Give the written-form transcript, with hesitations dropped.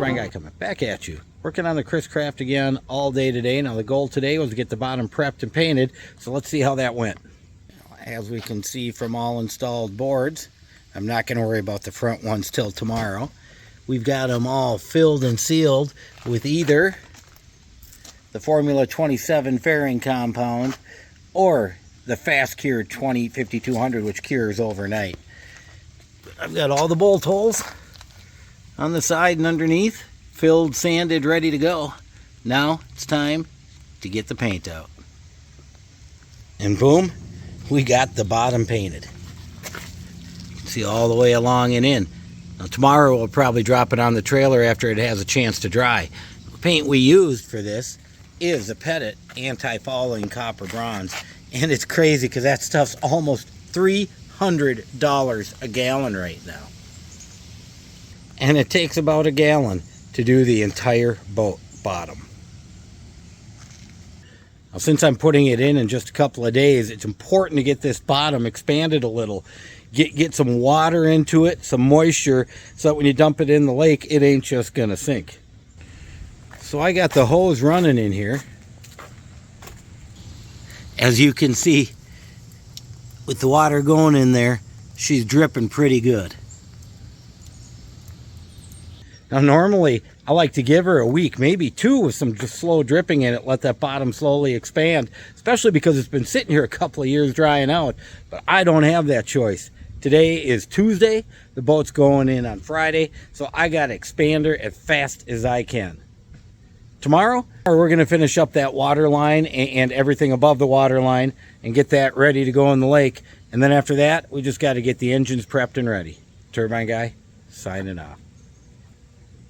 Turbine Guy coming back at you. Working on the Chris Craft again all day today. Now the goal today was to get the bottom prepped and painted, so let's see how that went. As we can see from all installed boards, I'm not going to worry about the front ones till tomorrow. We've got them all filled and sealed with either the Formula 27 fairing compound or the fast cure 5200, which cures overnight. I've got all the bolt holes on the side and underneath, filled, sanded, ready to go. Now it's time to get the paint out. And boom, we got the bottom painted. You can see all the way along and in. Now tomorrow we'll probably drop it on the trailer after it has a chance to dry. The paint we used for this is a Pettit anti-fouling copper bronze. And it's crazy because that stuff's almost $300 a gallon right now. And it takes about a gallon to do the entire boat bottom. Now, since I'm putting it in just a couple of days, it's important to get this bottom expanded a little. Get some water into it, some moisture, so that when you dump it in the lake, it ain't just gonna sink. So I got the hose running in here. As you can see, with the water going in there, she's dripping pretty good. Now normally I like to give her a week, maybe two, with some just slow dripping in it, let that bottom slowly expand, especially because it's been sitting here a couple of years drying out. But I don't have that choice. Today is Tuesday, the boat's going in on Friday, so I got to expand her as fast as I can. Tomorrow, we're going to finish up that water line and everything above the water line and get that ready to go in the lake. And then after that, we just got to get the engines prepped and ready. Turbine Guy, signing off.